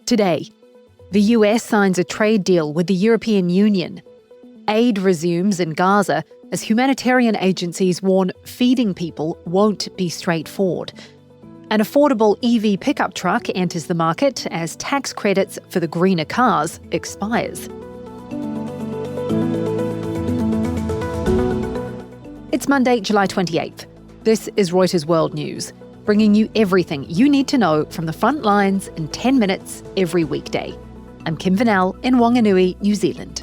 Today, the US signs a trade deal with the European Union. Aid resumes in Gaza as humanitarian agencies warn feeding people won't be straightforward. An affordable EV pickup truck enters the market as tax credits for the greener cars expires. It's Monday, July 28th. This is Reuters World News, bringing you everything you need to know from the front lines in 10 minutes every weekday. I'm Kim Vanel in Wanganui, New Zealand.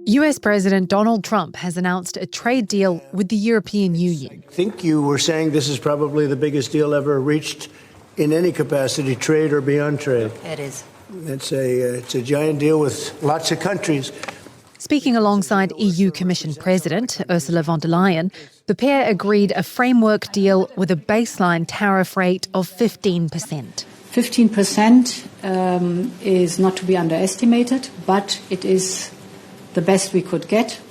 US President Donald Trump has announced a trade deal with the European Union. I think you were saying this is probably the biggest deal ever reached in any capacity, trade or beyond trade. It is. It's a giant deal with lots of countries. Speaking alongside EU Commission President Ursula von der Leyen, the pair agreed a framework deal with a baseline tariff rate of 15%. 15% is not to be underestimated, but it is the best we could get.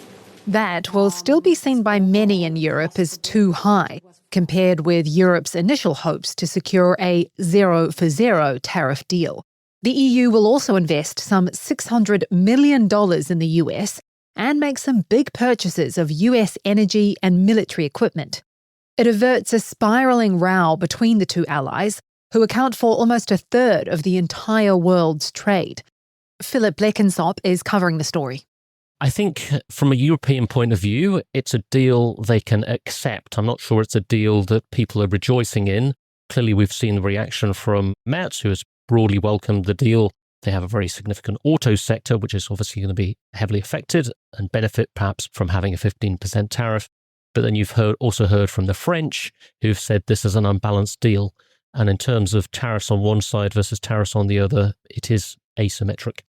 That will still be seen by many in Europe as too high, compared with Europe's initial hopes to secure a zero-for-zero tariff deal. The EU will also invest some $600 million in the US and make some big purchases of US energy and military equipment. It averts a spiralling row between the two allies, who account for almost a third of the entire world's trade. Philip Bleckensopp is covering the story. I think from a European point of view, it's a deal they can accept. I'm not sure it's a deal that people are rejoicing in. Clearly, we've seen the reaction from Merz, who has broadly welcomed the deal. They have a very significant auto sector, which is obviously going to be heavily affected and benefit perhaps from having a 15% tariff. But then you've also heard from the French, who've said this is an unbalanced deal. And in terms of tariffs on one side versus tariffs on the other, it is asymmetric.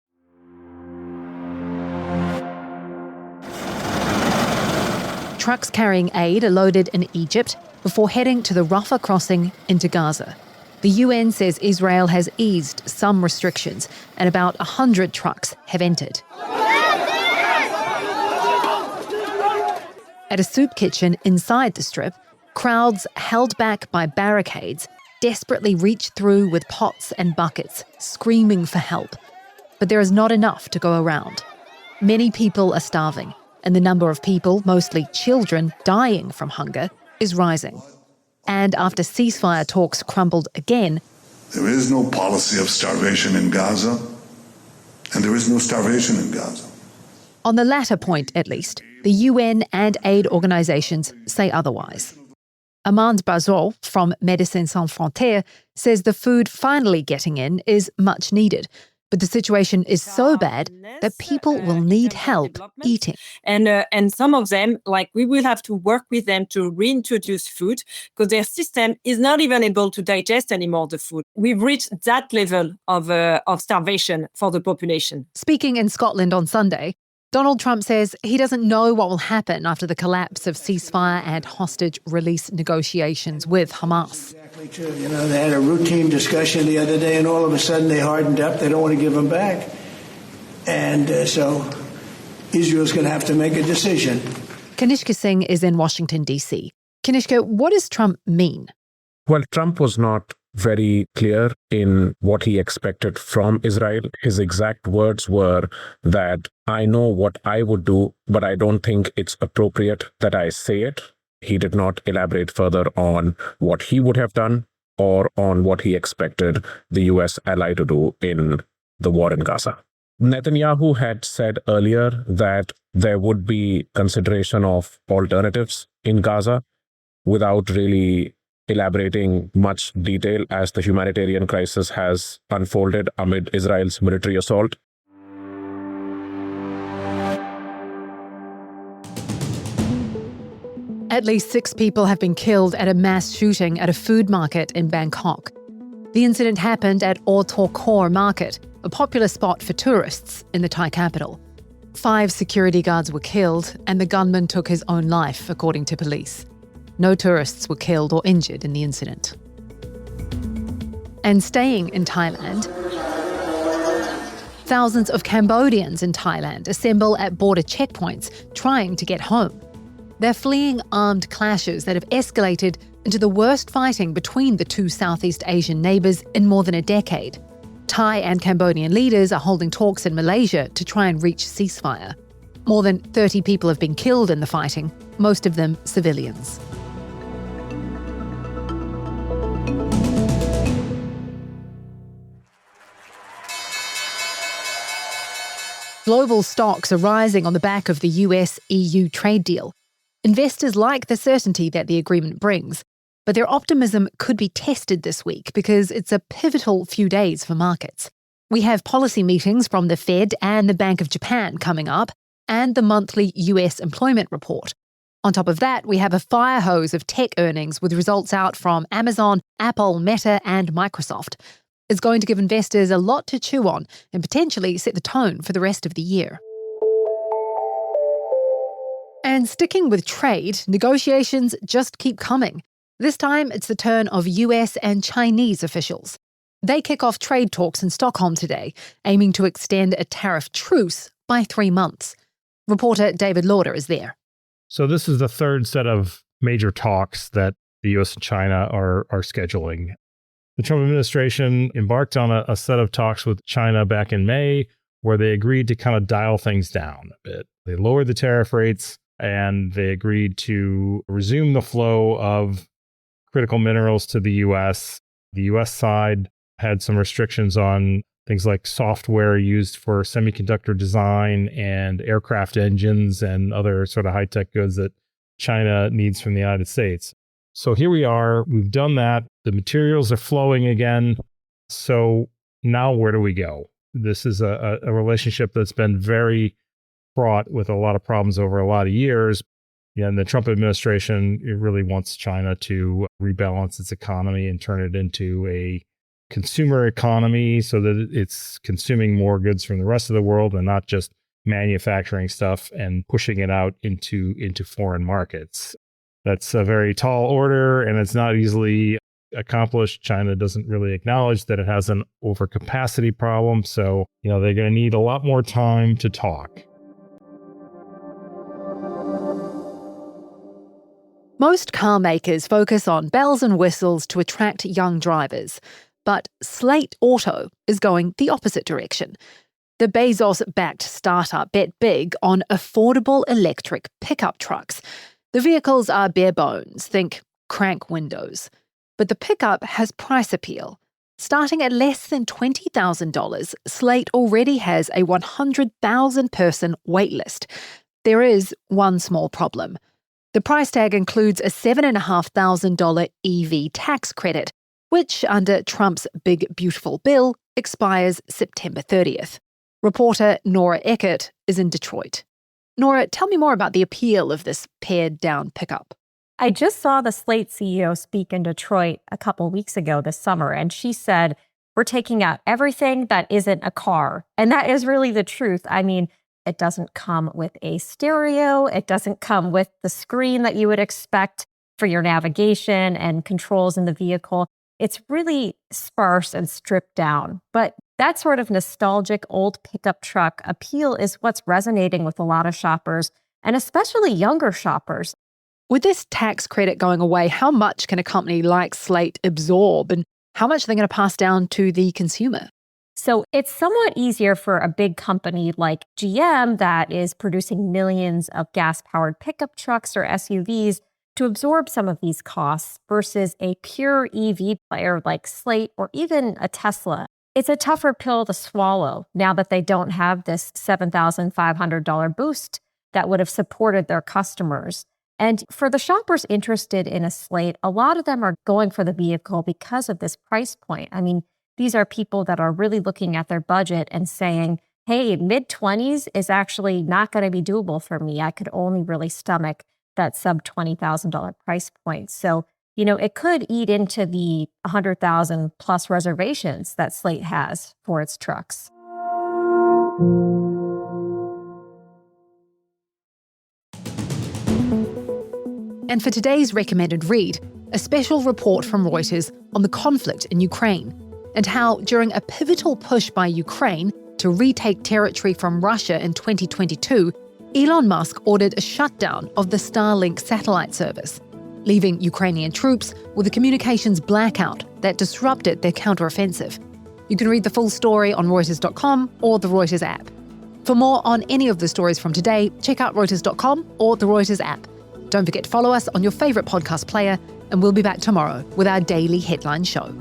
Trucks carrying aid are loaded in Egypt before heading to the Rafah crossing into Gaza. The UN says Israel has eased some restrictions and about 100 trucks have entered. At a soup kitchen inside the strip, crowds held back by barricades desperately reach through with pots and buckets, screaming for help. But there is not enough to go around. Many people are starving, and the number of people, mostly children, dying from hunger is rising. And after ceasefire talks crumbled again, there is no policy of starvation in Gaza, and there is no starvation in Gaza. On the latter point, at least, the UN and aid organisations say otherwise. Amand Bazot from Médecins Sans Frontières says the food finally getting in is much needed, but the situation is so bad that people will need help eating. And some of them, we will have to work with them to reintroduce food because their system is not even able to digest anymore the food. We've reached that level of starvation for the population. Speaking in Scotland on Sunday, Donald Trump says he doesn't know what will happen after the collapse of ceasefire and hostage release negotiations with Hamas. Exactly true. They had a routine discussion the other day, and all of a sudden they hardened up. They don't want to give them back. And so Israel's going to have to make a decision. Kanishka Singh is in Washington, D.C. Kanishka, what does Trump mean? Well, Trump was not very clear in what he expected from Israel. His exact words were that I know what I would do, but I don't think it's appropriate that I say it. He did not elaborate further on what he would have done or on what he expected the US ally to do in the war in Gaza. Netanyahu had said earlier that there would be consideration of alternatives in Gaza without really elaborating much detail as the humanitarian crisis has unfolded amid Israel's military assault. At least 6 people have been killed at a mass shooting at a food market in Bangkok. The incident happened at Aw Tor Khor Market, a popular spot for tourists in the Thai capital. 5 security guards were killed, and the gunman took his own life, according to police. No tourists were killed or injured in the incident. And staying in Thailand, thousands of Cambodians in Thailand assemble at border checkpoints trying to get home. They're fleeing armed clashes that have escalated into the worst fighting between the two Southeast Asian neighbours in more than a decade. Thai and Cambodian leaders are holding talks in Malaysia to try and reach ceasefire. More than 30 people have been killed in the fighting, most of them civilians. Global stocks are rising on the back of the US-EU trade deal. Investors like the certainty that the agreement brings, but their optimism could be tested this week because it's a pivotal few days for markets. We have policy meetings from the Fed and the Bank of Japan coming up, and the monthly US employment report. On top of that, we have a fire hose of tech earnings with results out from Amazon, Apple, Meta, and Microsoft. It's going to give investors a lot to chew on and potentially set the tone for the rest of the year. And sticking with trade, negotiations just keep coming. This time, it's the turn of US and Chinese officials. They kick off trade talks in Stockholm today, aiming to extend a tariff truce by 3 months. Reporter David Lauder is there. So this is the third set of major talks that the US and China are scheduling. The Trump administration embarked on a set of talks with China back in May, where they agreed to kind of dial things down a bit. They lowered the tariff rates, and they agreed to resume the flow of critical minerals to the U.S. The U.S. side had some restrictions on things like software used for semiconductor design and aircraft engines and other sort of high-tech goods that China needs from the United States. So here we are. We've done that. The materials are flowing again. So now where do we go? This is a relationship that's been very fraught with a lot of problems over a lot of years. And the Trump administration, it really wants China to rebalance its economy and turn it into a consumer economy so that it's consuming more goods from the rest of the world and not just manufacturing stuff and pushing it out into foreign markets. That's a very tall order, and it's not easily accomplished. China doesn't really acknowledge that it has an overcapacity problem. So, they're going to need a lot more time to talk. Most car makers focus on bells and whistles to attract young drivers. But Slate Auto is going the opposite direction. The Bezos-backed startup bet big on affordable electric pickup trucks. The vehicles are bare bones, think crank windows. But the pickup has price appeal. Starting at less than $20,000, Slate already has a 100,000-person waitlist. There is one small problem. The price tag includes a $7,500 EV tax credit, which, under Trump's big beautiful bill, expires September 30th. Reporter Nora Eckert is in Detroit. Nora, tell me more about the appeal of this pared-down pickup. I just saw the Slate CEO speak in Detroit a couple weeks ago this summer, and she said, we're taking out everything that isn't a car. And that is really the truth. I mean, it doesn't come with a stereo. It doesn't come with the screen that you would expect for your navigation and controls in the vehicle. It's really sparse and stripped down. But that sort of nostalgic old pickup truck appeal is what's resonating with a lot of shoppers, and especially younger shoppers. With this tax credit going away, how much can a company like Slate absorb, and how much are they going to pass down to the consumer? So it's somewhat easier for a big company like GM that is producing millions of gas-powered pickup trucks or SUVs to absorb some of these costs versus a pure EV player like Slate or even a Tesla. It's a tougher pill to swallow now that they don't have this $7,500 boost that would have supported their customers. And for the shoppers interested in a Slate, a lot of them are going for the vehicle because of this price point. I mean, these are people that are really looking at their budget and saying, hey, mid-20s is actually not going to be doable for me. I could only really stomach that sub $20,000 price point. So, it could eat into the 100,000 plus reservations that Slate has for its trucks. And for today's recommended read, a special report from Reuters on the conflict in Ukraine and how, during a pivotal push by Ukraine to retake territory from Russia in 2022, Elon Musk ordered a shutdown of the Starlink satellite service. leaving Ukrainian troops with a communications blackout that disrupted their counteroffensive. You can read the full story on Reuters.com or the Reuters app. For more on any of the stories from today, check out Reuters.com or the Reuters app. Don't forget to follow us on your favourite podcast player, and we'll be back tomorrow with our daily headline show.